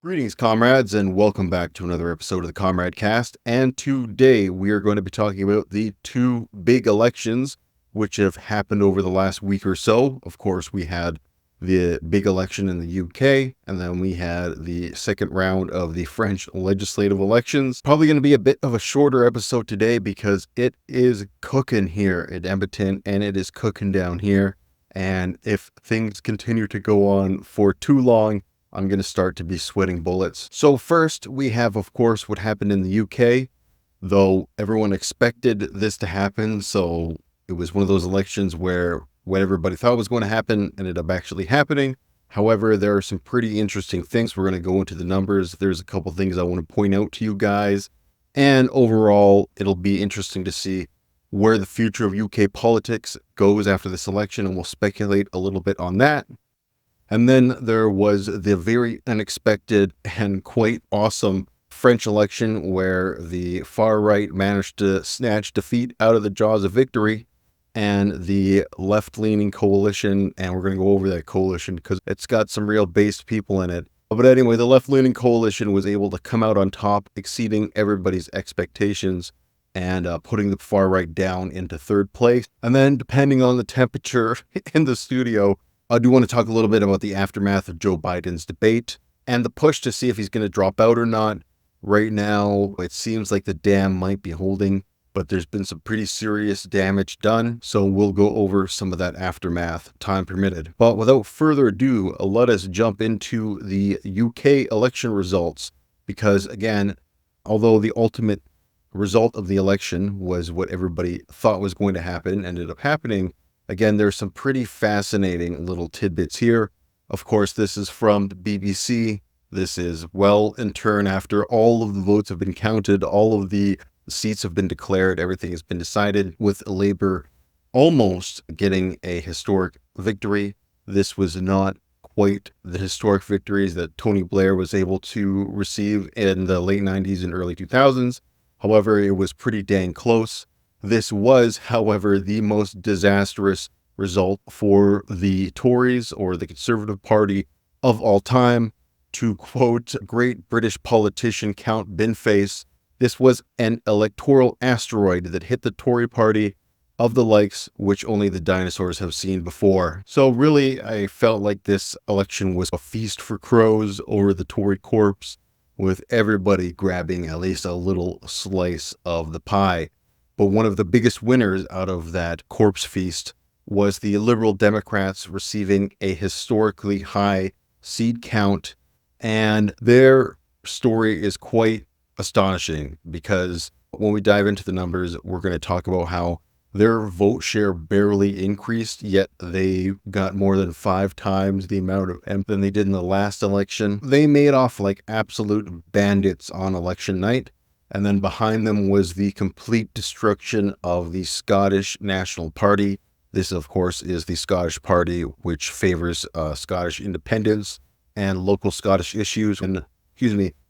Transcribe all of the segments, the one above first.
Greetings, comrades, and welcome back to another episode of the Comrade Cast. And today we are going to be talking about the two big elections which have happened over the last week or so. Of course, we had the big election in the UK, and then we had the second round of the French legislative elections. Probably going to be a bit of a shorter episode today because it is cooking here at Edmonton, and it is cooking down here. And if things continue to go on for too long, I'm going to start to be sweating bullets. So first, we have, of course, what happened in the UK, though everyone expected this to happen. So it was one of those elections where what everybody thought was going to happen ended up actually happening. However, there are some pretty interesting things. We're going to go into the numbers. There's a couple things I want to point out to you guys. And overall, it'll be interesting to see where the future of UK politics goes after this election, and we'll speculate a little bit on that. And then there was the very unexpected and quite awesome French election where the far right managed to snatch defeat out of the jaws of victory, and the left-leaning coalition, and we're going to go over that coalition because it's got some real based people in it. But anyway, the left-leaning coalition was able to come out on top, exceeding everybody's expectations and putting the far right down into third place. And then depending on the temperature in the studio, I do want to talk a little bit about the aftermath of Joe Biden's debate and the push to see if he's going to drop out or not. Right now, it seems like the dam might be holding, but there's been some pretty serious damage done. So we'll go over some of that aftermath, time permitted. But without further ado, let us jump into the UK election results. Because again, although the ultimate result of the election was what everybody thought was going to happen, ended up happening, again, there's some pretty fascinating little tidbits here. Of course, this is from the BBC. This is well in turn after all of the votes have been counted, all of the seats have been declared, everything has been decided, with Labour almost getting a historic victory. This was not quite the historic victories that Tony Blair was able to receive in the late 90s and early 2000s. However, it was pretty dang close. This was, however, the most disastrous result for the Tories, or the Conservative Party, of all time. To quote great British politician Count Binface, this was an electoral asteroid that hit the Tory party of the likes which only the dinosaurs have seen before. So really, I felt like this election was a feast for crows over the Tory corpse, with everybody grabbing at least a little slice of the pie. But one of the biggest winners out of that corpse feast was the Liberal Democrats receiving a historically high seat count. And their story is quite astonishing because when we dive into the numbers, we're going to talk about how their vote share barely increased, yet they got more than 5 times the amount of M than they did in the last election. They made off like absolute bandits on election night. And then behind them was the complete destruction of the Scottish National Party. This, of course, is the Scottish Party, which favors Scottish independence and local Scottish issues. And,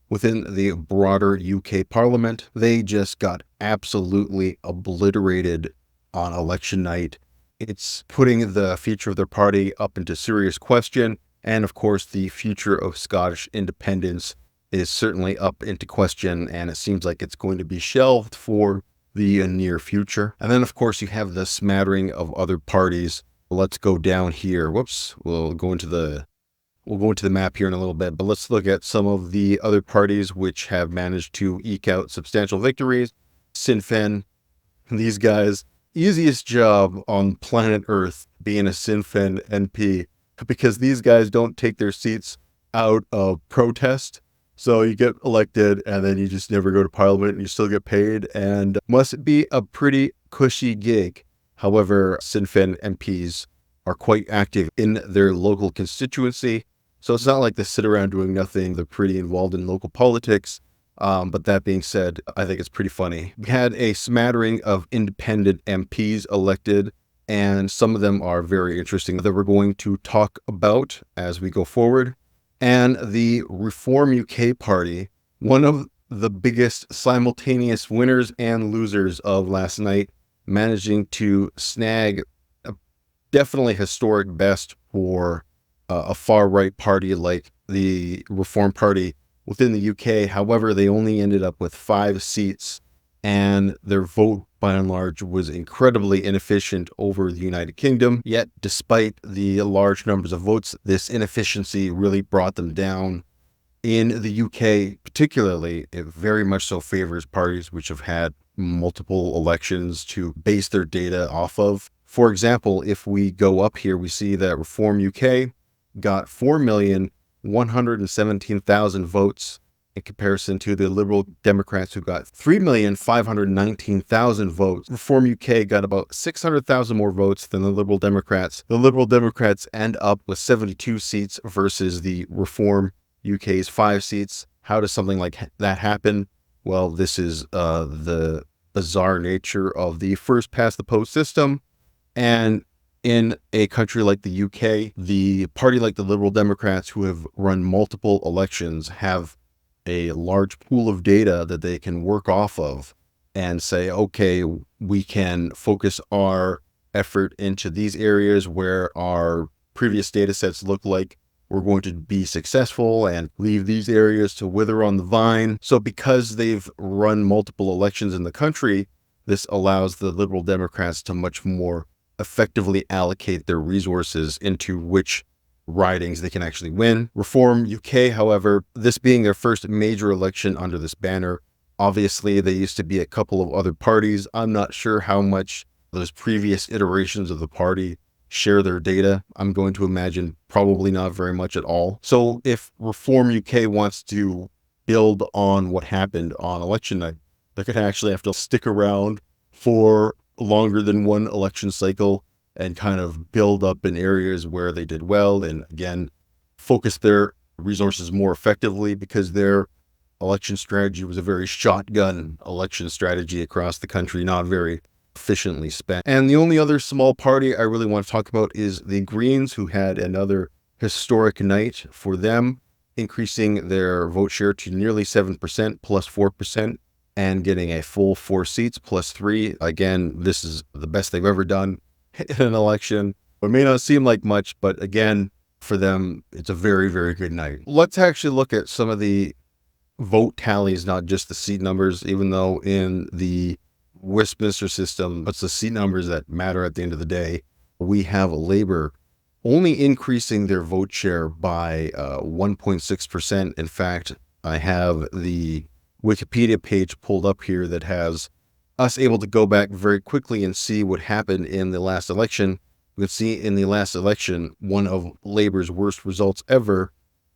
within the broader UK Parliament, they just got absolutely obliterated on election night. It's putting the future of their party up into serious question. And, of course, the future of Scottish independence is certainly up into question, and it seems like it's going to be shelved for the near future. And then, of course, you have the smattering of other parties. Let's go down here. We'll go into the map here in a little bit, but let's look at some of the other parties which have managed to eke out substantial victories. Sinn Féin, these guys, easiest job on planet Earth being a Sinn Féin MP, because these guys don't take their seats out of protest. So you get elected and then you just never go to Parliament and you still get paid, and must be a pretty cushy gig. However, Sinn Féin MPs are quite active in their local constituency. So it's not like they sit around doing nothing. They're pretty involved in local politics. But that being said, I think it's pretty funny. We had a smattering of independent MPs elected, and some of them are very interesting that we're going to talk about as we go forward. And the Reform UK Party, one of the biggest simultaneous winners and losers of last night, managing to snag a definitely historic best for a far-right party like the Reform Party within the UK. However, they only ended up with 5 seats, and their vote by and large was incredibly inefficient over the United Kingdom. Yet, despite the large numbers of votes, this inefficiency really brought them down. In the UK, particularly, it very much so favors parties which have had multiple elections to base their data off of. For example, if we go up here, we see that Reform UK got 4,117,000 votes in comparison to the Liberal Democrats, who got 3,519,000 votes. Reform UK got about 600,000 more votes than the Liberal Democrats. The Liberal Democrats end up with 72 seats versus the Reform UK's 5 seats. How does something like that happen? Well, this is the bizarre nature of the first past the post system. And in a country like the UK, the party like the Liberal Democrats, who have run multiple elections, have a large pool of data that they can work off of and say, okay, we can focus our effort into these areas where our previous data sets look like we're going to be successful, and leave these areas to wither on the vine. So because they've run multiple elections in the country, this allows the Liberal Democrats to much more effectively allocate their resources into which ridings they can actually win. Reform UK, however, this being their first major election under this banner, obviously there used to be a couple of other parties. I'm not sure how much those previous iterations of the party share their data. I'm going to imagine probably not very much at all. So if Reform UK wants to build on what happened on election night, they're going to actually have to stick around for longer than one election cycle and kind of build up in areas where they did well, and again, focus their resources more effectively, because their election strategy was a very shotgun election strategy across the country, not very efficiently spent. And the only other small party I really want to talk about is the Greens, who had another historic night for them, increasing their vote share to nearly 7% plus 4%, and getting a full 4 seats plus 3. Again, this is the best they've ever done in an election. It may not seem like much, but again, for them, it's a very, very good night. Let's actually look at some of the vote tallies, not just the seat numbers, even though in the Westminster system, it's the seat numbers that matter at the end of the day. We have Labour only increasing their vote share by 1.6%. In fact, I have the Wikipedia page pulled up here that has us able to go back very quickly and see what happened in the last election. We can see in the last election, one of Labour's worst results ever,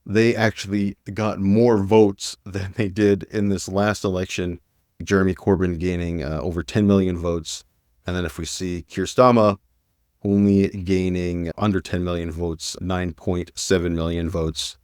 they actually got more votes than they did in this last election. Jeremy Corbyn gaining over 10 million votes. And then if we see Keir Starmer only gaining under 10 million votes, 9.7 million votes.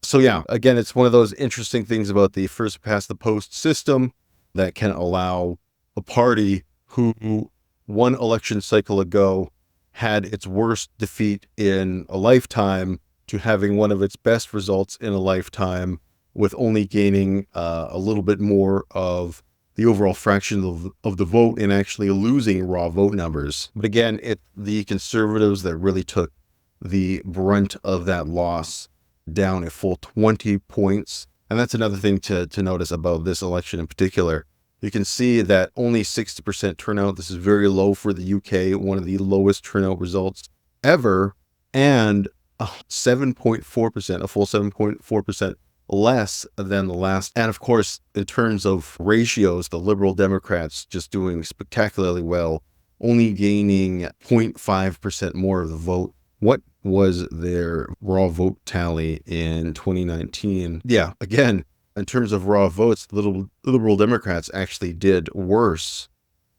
So yeah, again, it's one of those interesting things about the first past the post system that can allow a party who one election cycle ago had its worst defeat in a lifetime to having one of its best results in a lifetime, with only gaining a little bit more of the overall fraction of the vote and actually losing raw vote numbers. But again, it's the Conservatives that really took the brunt of that loss, down a full 20 points. And that's another thing to notice about this election in particular. You can see that only 60% turnout. This is very low for the UK, one of the lowest turnout results ever, and 7.4%, a full 7.4% less than the last. And of course, in terms of ratios, the Liberal Democrats just doing spectacularly well, only gaining 0.5% more of the vote. What was their raw vote tally in 2019? Yeah, again, in terms of raw votes, Liberal Democrats actually did worse,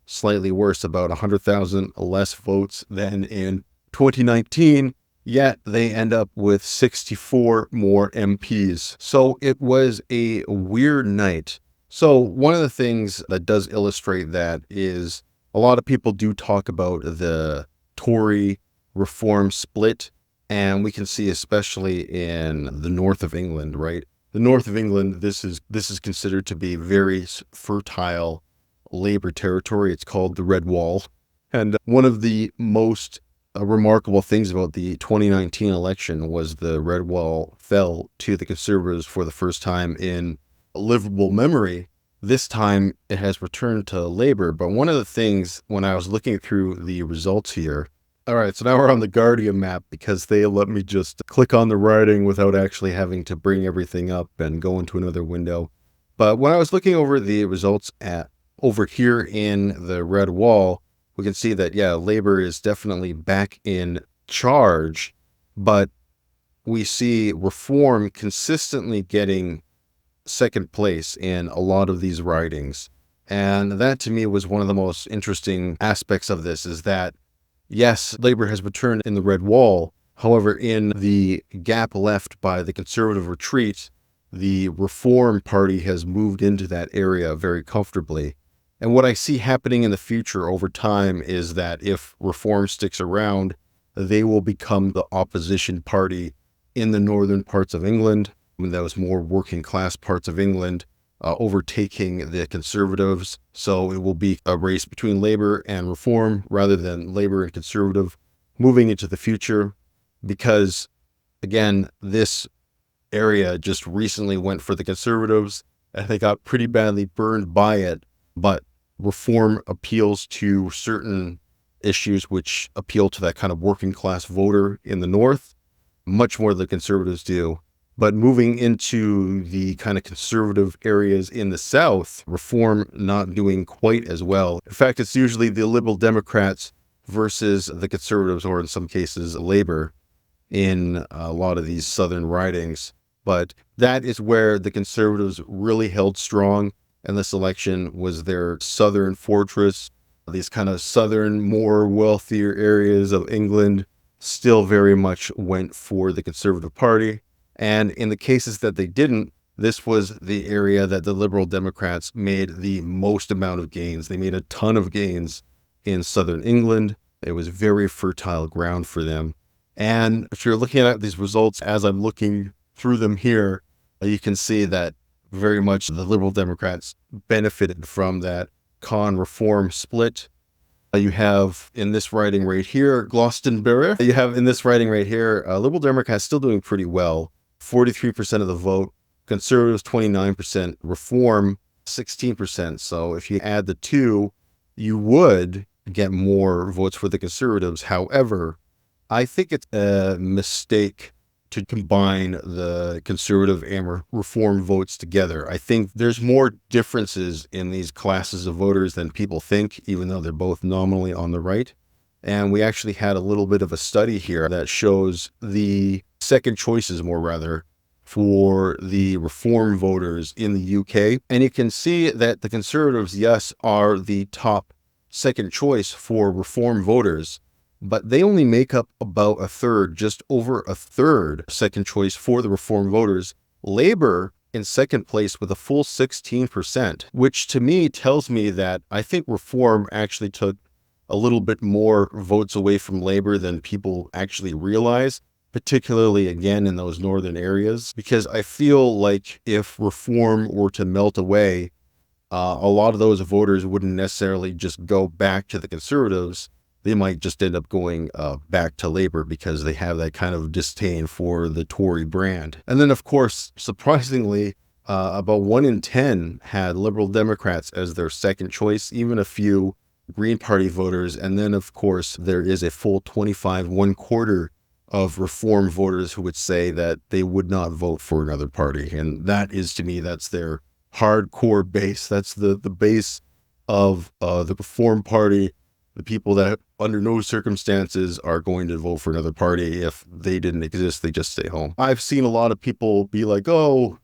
slightly worse, about 100,000 less votes than in 2019. Yet they end up with 64 more MPs. So it was a weird night. So one of the things that does illustrate that is a lot of people do talk about the Tory Reform split. And we can see, especially in the north of England, right? The north of England, this is considered to be very fertile Labour territory. It's called the Red Wall. And one of the most remarkable things about the 2019 election was the red wall fell to the Conservatives for the first time in livable memory. This time it has returned to Labour. But one of the things when I was looking through the results here, all right, so now we're on the Guardian map because they let me just click on the writing without actually having to bring everything up and go into another window. But when I was looking over the results over here in the red wall, we can see that, yeah, Labour is definitely back in charge, but we see Reform consistently getting second place in a lot of these ridings. And that to me was one of the most interesting aspects of this, is that yes, Labour has returned in the red wall. However, in the gap left by the Conservative retreat, the Reform Party has moved into that area very comfortably. And what I see happening in the future over time is that if Reform sticks around, they will become the opposition party in the northern parts of England, those more working class parts of England, overtaking the Conservatives. So it will be a race between Labour and Reform rather than Labour and Conservative moving into the future, because, again, this area just recently went for the Conservatives and they got pretty badly burned by it. But Reform appeals to certain issues which appeal to that kind of working class voter in the north, much more than the Conservatives do. But moving into the kind of conservative areas in the South, Reform not doing quite as well. In fact, it's usually the Liberal Democrats versus the Conservatives, or in some cases, Labour, in a lot of these Southern ridings. But that is where the Conservatives really held strong, and this election was their Southern fortress. These kind of Southern, more wealthier areas of England still very much went for the Conservative Party. And in the cases that they didn't, this was the area that the Liberal Democrats made the most amount of gains. They made a ton of gains in Southern England. It was very fertile ground for them. And if you're looking at these results as I'm looking through them here, you can see that very much the Liberal Democrats benefited from that con-reform split. You have in this riding right here, Glastonbury. You have in this riding right here, Liberal Democrats still doing pretty well. 43% of the vote, Conservatives 29%, Reform 16%. So if you add the two, you would get more votes for the Conservatives. However, I think it's a mistake to combine the Conservative and Reform votes together. I think there's more differences in these classes of voters than people think, even though they're both nominally on the right. And we actually had a little bit of a study here that shows the second choices, more rather, for the Reform voters in the UK. And you can see that the Conservatives, yes, are the top second choice for Reform voters, but they only make up about a third, just over a third second choice for the Reform voters. Labour in second place with a full 16%, which to me tells me that I think Reform actually took a little bit more votes away from Labour than people actually realize, particularly again in those northern areas, because I feel like if Reform were to melt away, a lot of those voters wouldn't necessarily just go back to the Conservatives. They might just end up going back to Labour because they have that kind of disdain for the Tory brand. And then, of course, surprisingly, about 1 in 10 had Liberal Democrats as their second choice, even a few Green Party voters. And then, of course, there is a full 25, 1/4 of Reform voters who would say that they would not vote for another party. And that is, to me, that's their hardcore base. That's the base of the Reform Party. The people that under no circumstances are going to vote for another party. If they didn't exist, they just stay home. I've seen a lot of people be like, oh,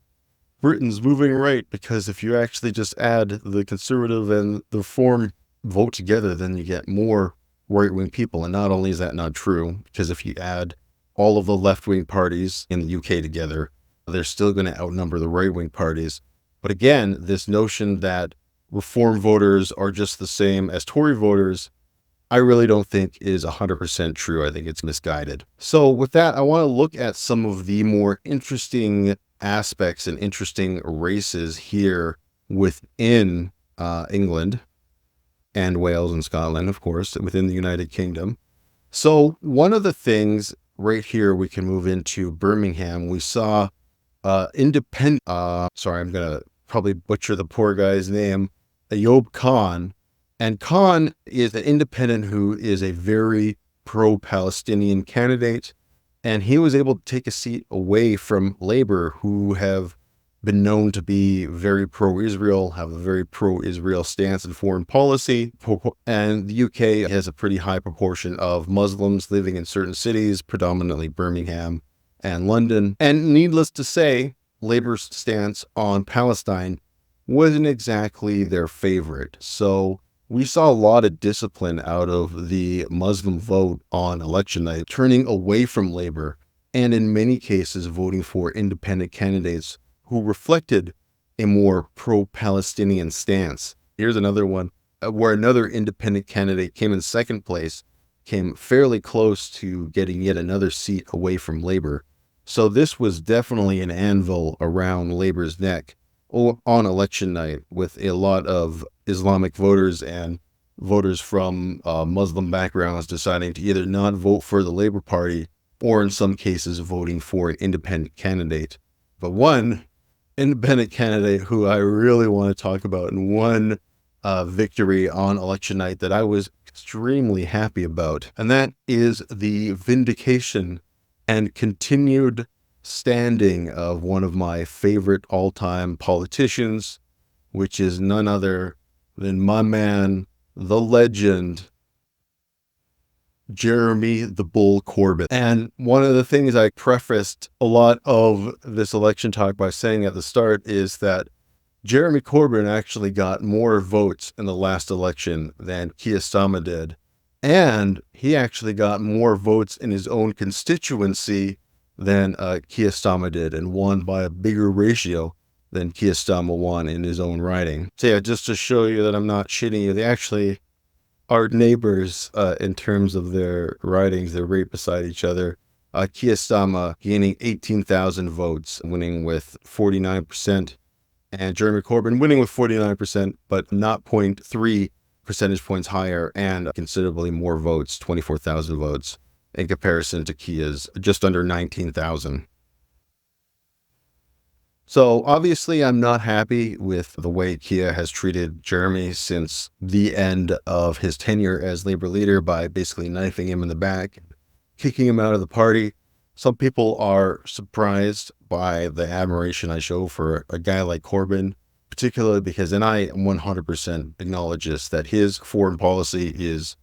Britain's moving right, because if you actually just add the Conservative and the Reform vote together, then you get more right-wing people. And not only is that not true, because if you add all of the left-wing parties in the UK together, they're still going to outnumber the right-wing parties. But again, this notion that Reform voters are just the same as Tory voters, I really don't think is 100% true. I think it's misguided. So with that, I want to look at some of the more interesting aspects and interesting races here within England and Wales and Scotland, of course, within the United Kingdom. So one of the things right here, we can move into Birmingham. We saw independent, sorry, I'm going to probably butcher the poor guy's name, Ayub Khan. And Khan is an independent who is a very pro-Palestinian candidate. And he was able to take a seat away from Labor, who have been known to be very pro-Israel, have a very pro-Israel stance in foreign policy. And the UK has a pretty high proportion of Muslims living in certain cities, predominantly Birmingham and London. And needless to say, Labor's stance on Palestine wasn't exactly their favorite. So we saw a lot of discipline out of the Muslim vote on election night, turning away from Labor, and in many cases voting for independent candidates who reflected a more pro-Palestinian stance. Here's another one where another independent candidate came in second place, came fairly close to getting yet another seat away from Labor. So this was definitely an anvil around Labor's neck on election night, with a lot of Islamic voters and voters from Muslim backgrounds deciding to either not vote for the Labor Party or in some cases voting for an independent candidate. But one independent candidate who I really want to talk about, and one victory on election night that I was extremely happy about, and that is the vindication and continued standing of one of my favorite all-time politicians, which is none other than my man, the legend, Jeremy the Bull Corbyn. And one of the things I prefaced a lot of this election talk by saying at the start is that Jeremy Corbyn actually got more votes in the last election than Keir Starmer did. And he actually got more votes in his own constituency than Keir Starmer did, and won by a bigger ratio than Keir Starmer won in his own riding. So yeah, just to show you that I'm not shitting you, they actually are neighbors in terms of their ridings. They're right beside each other. Keir Starmer gaining 18,000 votes, winning with 49%, and Jeremy Corbyn winning with 49%, but not 0.3 percentage points higher and considerably more votes, 24,000 votes, in comparison to Kia's just under 19,000. So obviously I'm not happy with the way Kier has treated Jeremy since the end of his tenure as Labour leader by basically knifing him in the back, kicking him out of the party. Some people are surprised by the admiration I show for a guy like Corbyn, particularly because, and I 100% acknowledge this, that his foreign policy is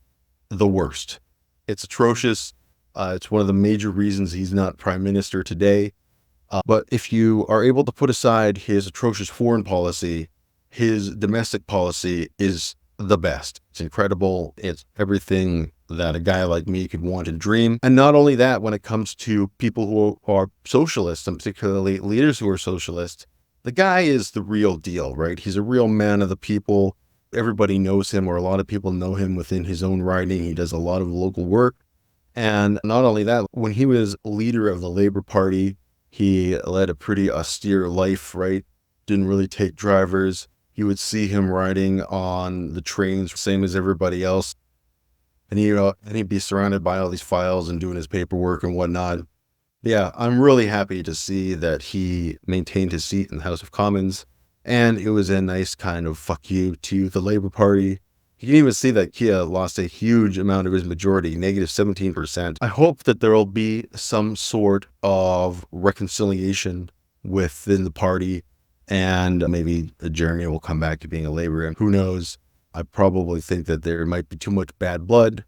the worst. It's atrocious. It's one of the major reasons he's not prime minister today. But if you are able to put aside his atrocious foreign policy, his domestic policy is the best. It's incredible. It's everything that a guy like me could want and dream. And not only that, when it comes to people who are socialists, and particularly leaders who are socialists, the guy is the real deal, right? He's a real man of the people. Everybody knows him, or a lot of people know him within his own riding. He does a lot of local work. And not only that, when he was leader of the Labour Party, he led a pretty austere life, right? Didn't really take drivers. You would see him riding on the trains, same as everybody else. And he'd be surrounded by all these files and doing his paperwork and whatnot. Yeah, I'm really happy to see that he maintained his seat in the House of Commons. And it was a nice kind of fuck you to the Labour Party. You can even see that Kier lost a huge amount of his majority, negative 17%. I hope that there will be some sort of reconciliation within the party, and maybe Jeremy will come back to being a Labour. Who knows? I probably think that there might be too much bad blood,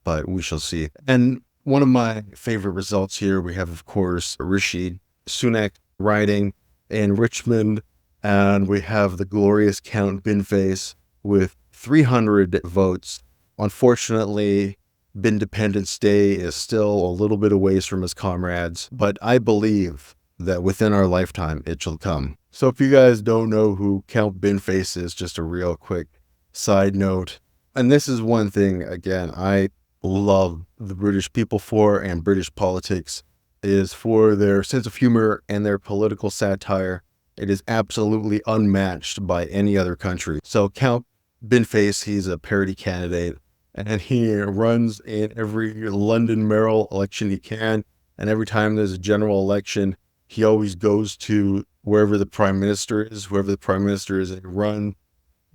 but we shall see. And one of my favorite results here, we have, of course, Rishi Sunak riding in Richmond, and we have the glorious Count Binface with 300 votes. Unfortunately, Independence Day is still a little bit away from his comrades, but I believe that within our lifetime it shall come. So if you guys don't know who Count Binface is, just a real quick side note, and this is one thing, again, I love the British people for, and British politics, is for their sense of humor and their political satire. It is absolutely unmatched by any other country. So Count Binface, he's a parody candidate, and he runs in every London mayoral election he can. And every time there's a general election, he always goes to wherever the prime minister is, whoever the prime minister is, and run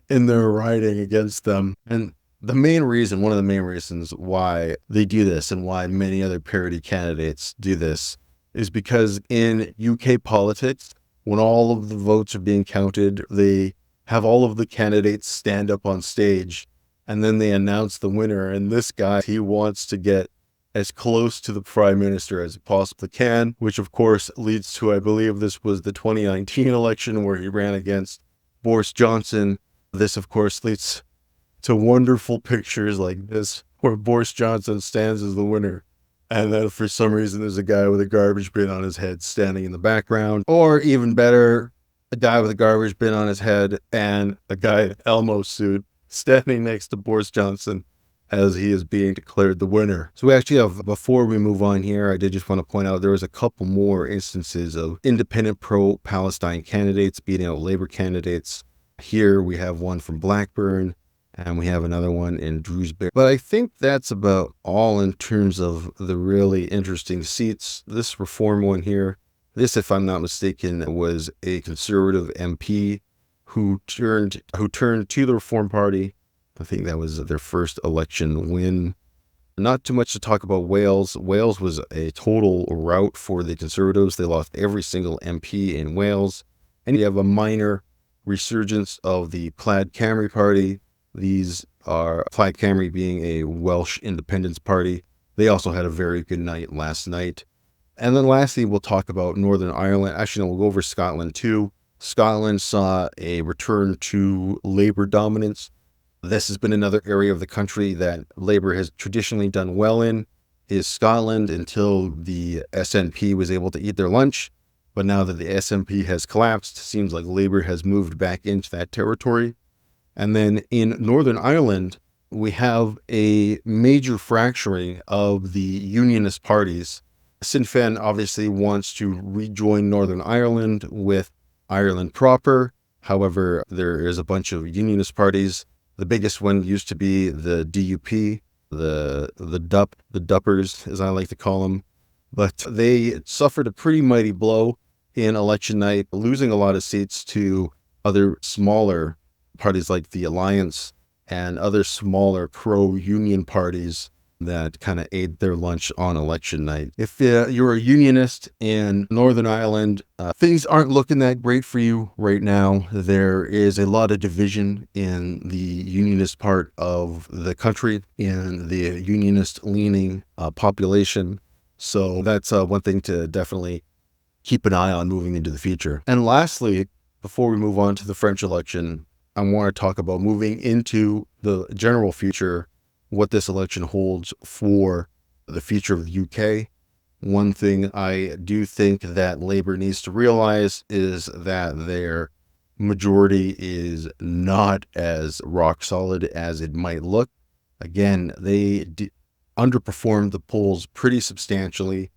in their riding against them. And one of the main reasons why they do this and why many other parody candidates do this is because in UK politics, when all of the votes are being counted, they have all of the candidates stand up on stage and then they announce the winner. And this guy, he wants to get as close to the prime minister as he possibly can, which of course leads to, I believe this was the 2019 election where he ran against Boris Johnson. This, of course, leads to wonderful pictures like this, where Boris Johnson stands as the winner. And then for some reason, there's a guy with a garbage bin on his head standing in the background. Or even better, a guy with a garbage bin on his head and a guy in an Elmo suit standing next to Boris Johnson as he is being declared the winner. So we actually have, before we move on here, I did just want to point out there was a couple more instances of independent pro-Palestine candidates beating out Labour candidates. Here we have one from Blackburn, and we have another one in Drewsbury. But I think that's about all in terms of the really interesting seats. This Reform one here, this, if I'm not mistaken, was a Conservative MP who turned to the Reform Party. I think that was their first election win. Not too much to talk about Wales. Wales was a total rout for the Conservatives. They lost every single MP in Wales. And you have a minor resurgence of the Plaid Cymru Party. These are Plaid Cymru being a Welsh independence party. They also had a very good night last night. And then lastly, we'll talk about Northern Ireland. Actually, no, we'll go over Scotland too. Scotland saw a return to Labour dominance. This has been another area of the country that Labour has traditionally done well in, is Scotland, until the SNP was able to eat their lunch. But now that the SNP has collapsed, it seems like Labour has moved back into that territory. And then in Northern Ireland, we have a major fracturing of the unionist parties. Sinn Féin obviously wants to rejoin Northern Ireland with Ireland proper. However, there is a bunch of unionist parties. The biggest one used to be the DUP, the Duppers, as I like to call them. But they suffered a pretty mighty blow in election night, losing a lot of seats to other smaller parties like the Alliance and other smaller pro-union parties that kind of ate their lunch on election night. If you're a unionist in Northern Ireland, things aren't looking that great for you right now. There is a lot of division in the unionist part of the country, in the unionist-leaning population. So that's one thing to definitely keep an eye on moving into the future. And lastly, before we move on to the French election, I want to talk about moving into the general future, what this election holds for the future of the UK. One thing I do think that Labour needs to realize is that their majority is not as rock solid as it might look. Again, they underperformed the polls pretty substantially.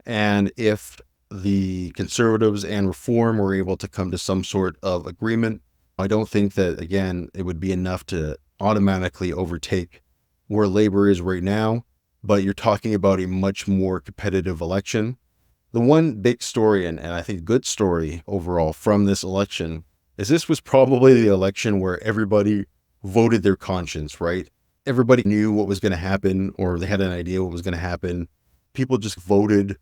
And if the Conservatives and Reform were able to come to some sort of agreement, I don't think that, again, it would be enough to automatically overtake where Labour is right now, but you're talking about a much more competitive election. The one big story, and I think good story overall from this election, is this was probably the election where everybody voted their conscience, right? Everybody knew what was going to happen, or they had an idea what was going to happen. People just voted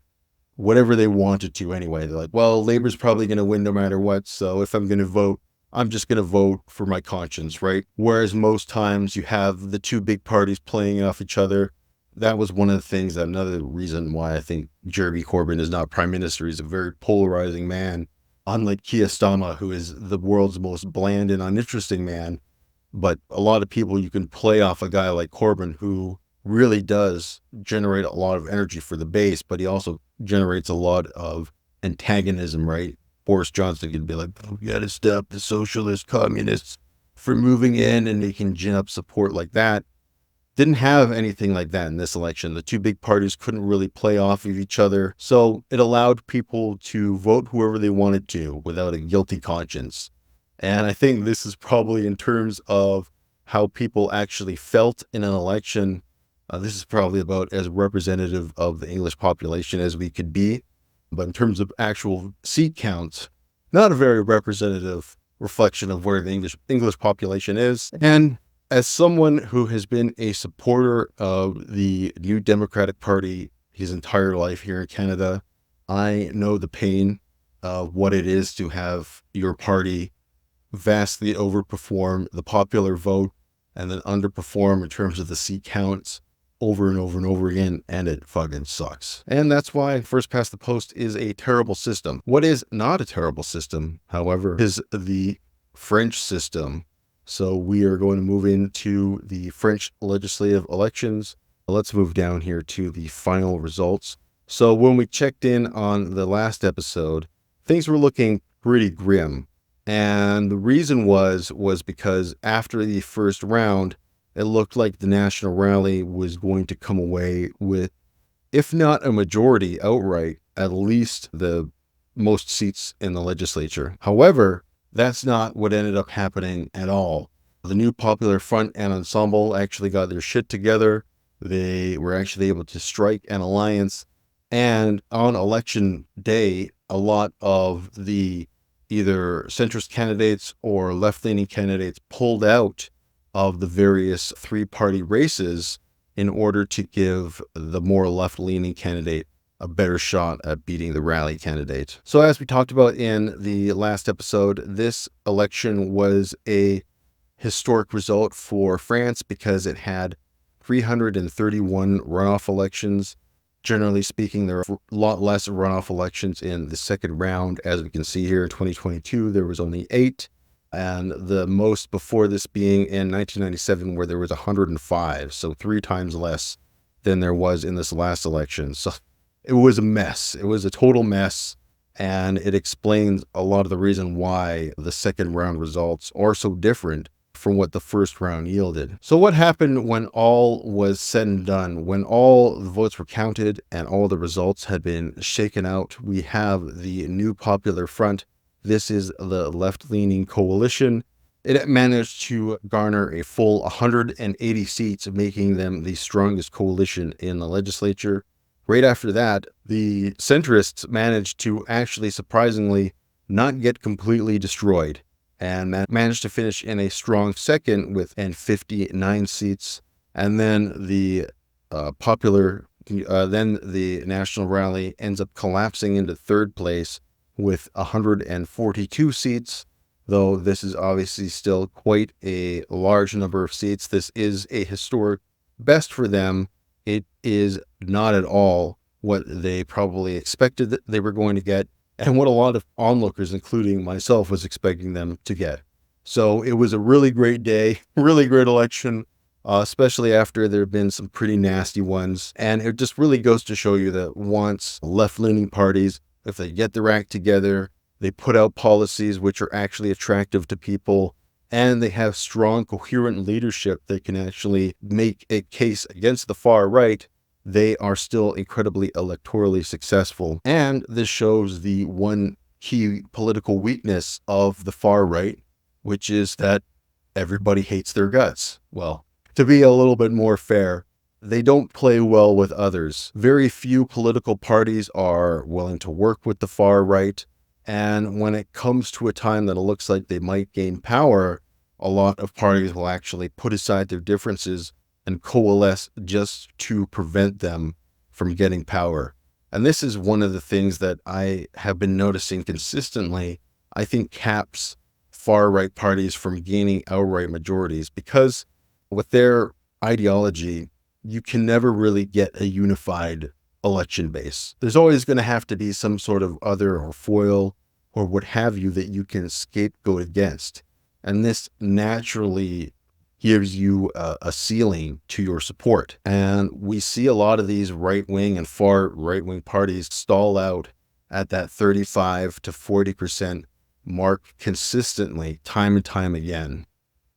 whatever they wanted to anyway. They're like, well, Labour's probably going to win no matter what, so if I'm going to vote, I'm just going to vote for my conscience, right? Whereas most times you have the two big parties playing off each other. That was one of the things, another reason why I think Jeremy Corbyn is not prime minister. He's a very polarizing man, unlike Keir Starmer, who is the world's most bland and uninteresting man. But a lot of people, you can play off a guy like Corbyn, who really does generate a lot of energy for the base, but he also generates a lot of antagonism, right? Boris Johnson can be like, oh, we got to stop the socialist communists from moving in, and they can gin up support like that. Didn't have anything like that in this election. The two big parties couldn't really play off of each other. So it allowed people to vote whoever they wanted to without a guilty conscience. And I think this is probably, in terms of how people actually felt in an election. This is probably about as representative of the English population as we could be. But in terms of actual seat counts, not a very representative reflection of where the English population is. And as someone who has been a supporter of the New Democratic Party his entire life here in Canada, I know the pain of what it is to have your party vastly overperform the popular vote and then underperform in terms of the seat counts over and over and over again, and it fucking sucks. And that's why first past the post is a terrible system. What is not a terrible system, however, is the French system. So we are going to move into the French legislative elections. Let's move down here to the final results. So when we checked in on the last episode, things were looking pretty grim. And the reason was because after the first round, it looked like the National Rally was going to come away with, if not a majority outright, at least the most seats in the legislature. However, that's not what ended up happening at all. The New Popular Front and Ensemble actually got their shit together. They were actually able to strike an alliance. And on election day, a lot of the either centrist candidates or left-leaning candidates pulled out of the various three-party races in order to give the more left-leaning candidate a better shot at beating the rally candidate. So as we talked about in the last episode, this election was a historic result for France because it had 331 runoff elections. Generally speaking, there are a lot less runoff elections in the second round. As we can see here in 2022, there was only 8. And the most before this being in 1997, where there was 105. So 3 times less than there was in this last election. So it was a mess. It was a total mess. And it explains a lot of the reason why the second round results are so different from what the first round yielded. So what happened when all was said and done, when all the votes were counted and all the results had been shaken out? We have the New Popular Front. This is the left-leaning coalition. It managed to garner a full 180 seats, making them the strongest coalition in the legislature. Right after that, the centrists managed to actually surprisingly not get completely destroyed and managed to finish in a strong second with 59 seats. And then the the National Rally ends up collapsing into third place with 142 seats, though this is obviously still quite a large number of seats. This is a historic best for them. It is not at all what they probably expected that they were going to get, and what a lot of onlookers, including myself, was expecting them to get. So it was a really great day, really great election, especially after there have been some pretty nasty ones. And it just really goes to show you that once left-leaning parties, if they get their act together, they put out policies which are actually attractive to people, and they have strong, coherent leadership that can actually make a case against the far right, they are still incredibly electorally successful. And this shows the one key political weakness of the far right, which is that everybody hates their guts. Well, to be a little bit more fair, they don't play well with others. Very few political parties are willing to work with the far right. And when it comes to a time that it looks like they might gain power, a lot of parties will actually put aside their differences and coalesce just to prevent them from getting power. And this is one of the things that I have been noticing consistently, I think caps far-right parties from gaining outright majorities, because with their ideology, you can never really get a unified election base. There's always going to have to be some sort of other or foil or what have you that you can scapegoat against. And this naturally gives you a ceiling to your support. And we see a lot of these right-wing and far right-wing parties stall out at that 35 to 40% mark consistently, time and time again.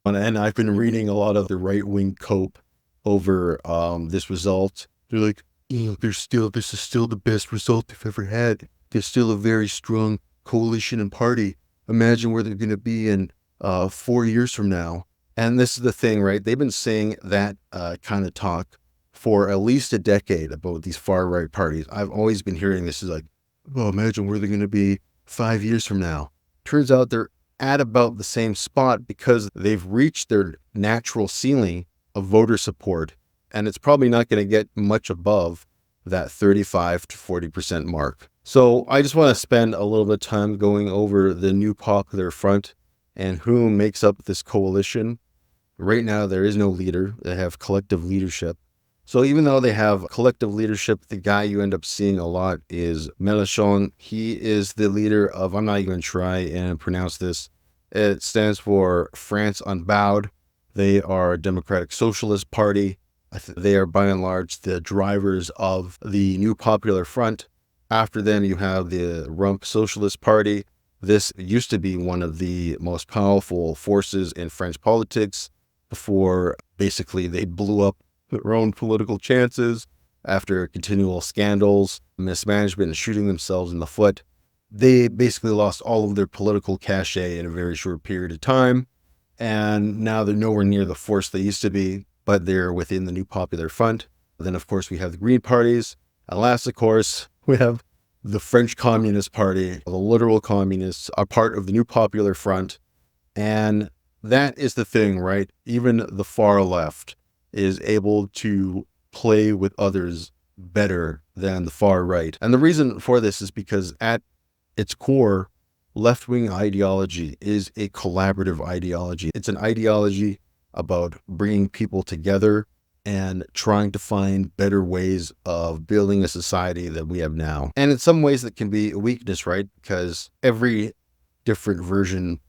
And I've been reading a lot of the right-wing cope over this result. They're like, this is still the best result they've ever had. There's still a very strong coalition and party. Imagine where they're going to be in 4 years from now. And this is the thing, right? They've been saying that kind of talk for at least a decade about these far right parties. I've always been hearing this is like, well, imagine where they're going to be 5 years from now. Turns out they're at about the same spot because they've reached their natural ceiling of voter support. And it's probably not going to get much above that 35 to 40% mark. So I just want to spend a little bit of time going over the new popular front and who makes up this coalition. Right now, there is no leader. They have collective leadership. So even though they have collective leadership, the guy you end up seeing a lot is Mélenchon. He is the leader of, I'm not even going to try and pronounce this. It stands for France Unbowed. They are a democratic socialist party. They are by and large the drivers of the new popular front. After them, you have the Rump Socialist Party. This used to be one of the most powerful forces in French politics before basically they blew up their own political chances after continual scandals, mismanagement, and shooting themselves in the foot. They basically lost all of their political cachet in a very short period of time. And now they're nowhere near the force they used to be, but they're within the new popular front. Then, of course, we have the Green parties. And last, of course, we have the French Communist Party. The literal communists are part of the new popular front. And that is the thing, right? Even the far left is able to play with others better than the far right. And the reason for this is because at its core, left-wing ideology is a collaborative ideology. It's an ideology about bringing people together and trying to find better ways of building a society that we have now. And in some ways that can be a weakness, right? Because every different version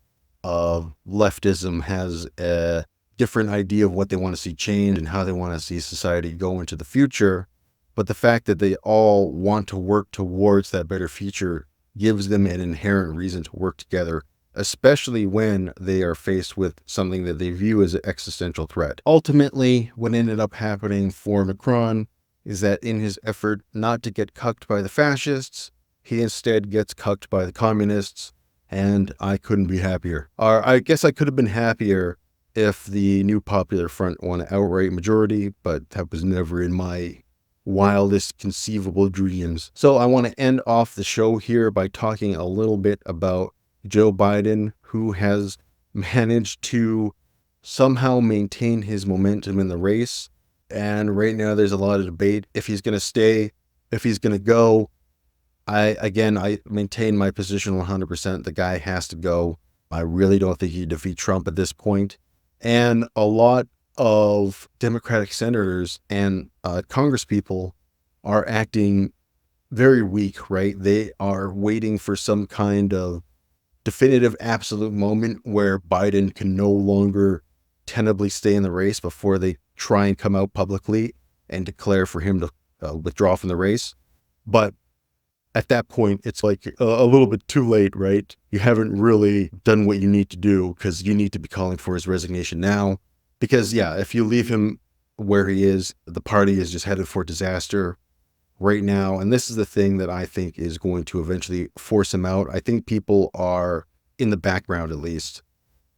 of leftism has a different idea of what they want to see change and how they want to see society go into the future. But the fact that they all want to work towards that better future gives them an inherent reason to work together, especially when they are faced with something that they view as an existential threat. Ultimately, what ended up happening for Macron is that in his effort not to get cucked by the fascists, he instead gets cucked by the communists, and I couldn't be happier. Or I guess I could have been happier if the new popular front won an outright majority, but that was never in my wildest conceivable dreams. So I want to end off the show here by talking a little bit about Joe Biden, who has managed to somehow maintain his momentum in the race. And right now there's a lot of debate if he's going to stay, if he's going to go. I maintain my position 100%. The guy has to go. I really don't think he defeat Trump at this point. And a lot of Democratic senators and congresspeople are acting very weak, right? They are waiting for some kind of definitive absolute moment where Biden can no longer tenably stay in the race before they try and come out publicly and declare for him to withdraw from the race. But at that point, it's like a little bit too late, right? You haven't really done what you need to do because you need to be calling for his resignation now. Because, yeah, if you leave him where he is, the party is just headed for disaster right now. And this is the thing that I think is going to eventually force him out. I think people are, in the background at least,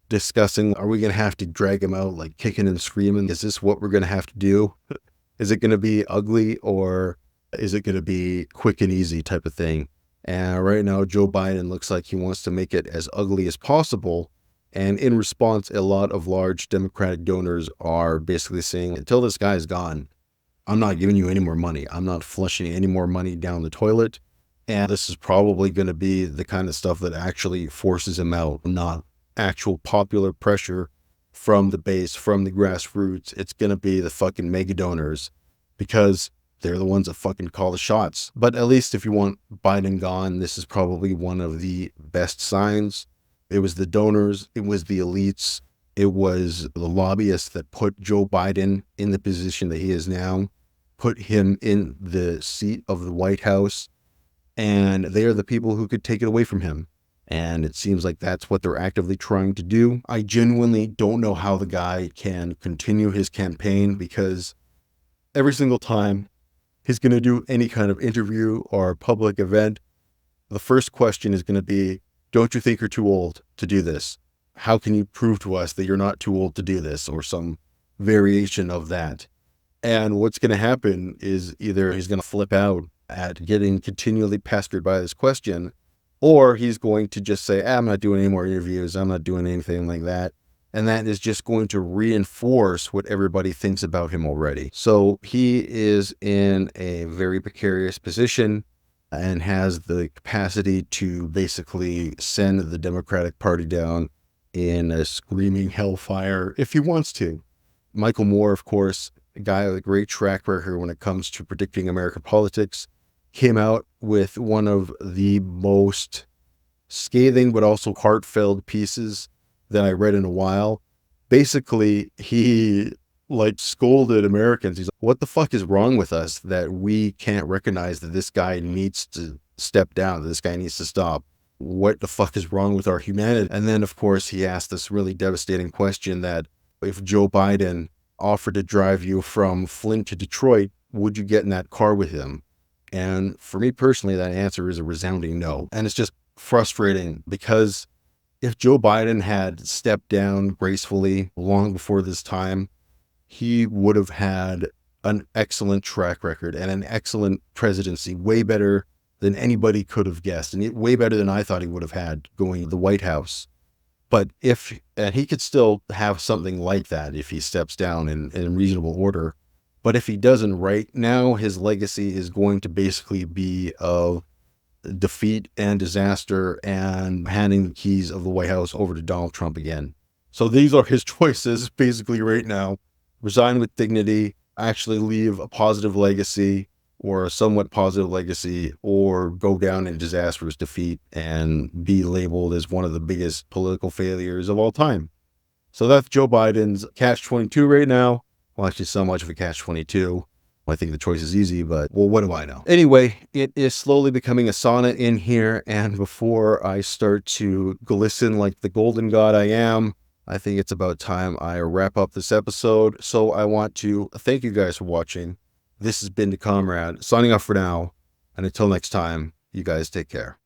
discussing, are we going to have to drag him out, like kicking and screaming? Is this what we're going to have to do? Is it going to be ugly, or is it going to be quick and easy type of thing? And right now, Joe Biden looks like he wants to make it as ugly as possible. And in response, a lot of large Democratic donors are basically saying, until this guy is gone, I'm not giving you any more money. I'm not flushing any more money down the toilet. And this is probably going to be the kind of stuff that actually forces him out, not actual popular pressure from the base, from the grassroots. It's going to be the fucking mega donors, because they're the ones that fucking call the shots. But at least if you want Biden gone, this is probably one of the best signs. It was the donors, it was the elites, it was the lobbyists that put Joe Biden in the position that he is now, put him in the seat of the White House, and they are the people who could take it away from him. And it seems like that's what they're actively trying to do. I genuinely don't know how the guy can continue his campaign, because every single time he's going to do any kind of interview or public event, the first question is going to be, don't you think you're too old to do this? how can you prove to us that you're not too old to do this, or some variation of that? And what's going to happen is either he's going to flip out at getting continually pestered by this question, or he's going to just say, I'm not doing any more interviews. I'm not doing anything like that. And that is just going to reinforce what everybody thinks about him already. So he is in a very precarious position and has the capacity to basically send the Democratic Party down in a screaming hellfire if he wants to. Michael Moore, of course, a guy with a great track record when it comes to predicting American politics, came out with one of the most scathing but also heartfelt pieces that I read in a while. Basically, he scolded Americans. He's like, what the fuck is wrong with us that we can't recognize that this guy needs to step down, that this guy needs to stop? What the fuck is wrong with our humanity? And then, of course, he asked this really devastating question that if Joe Biden offered to drive you from Flint to Detroit, would you get in that car with him? And for me personally, that answer is a resounding no. And it's just frustrating because if Joe Biden had stepped down gracefully long before this time, he would have had an excellent track record and an excellent presidency, way better than anybody could have guessed, and way better than I thought he would have had going to the White House. But and he could still have something like that if he steps down in reasonable order. But if he doesn't, right now, his legacy is going to basically be of defeat and disaster and handing the keys of the White House over to Donald Trump again. So these are his choices basically right now. Resign with dignity, actually leave a positive legacy or a somewhat positive legacy, or go down in disastrous defeat and be labeled as one of the biggest political failures of all time. So that's Joe Biden's catch-22 right now. Well, actually, so much of a catch-22. I think the choice is easy, but, well, what do I know? Anyway, it is slowly becoming a sauna in here, and before I start to glisten like the golden god I am, I think it's about time I wrap up this episode. So I want to thank you guys for watching. This has been the Comrade, signing off for now, and until next time, you guys take care.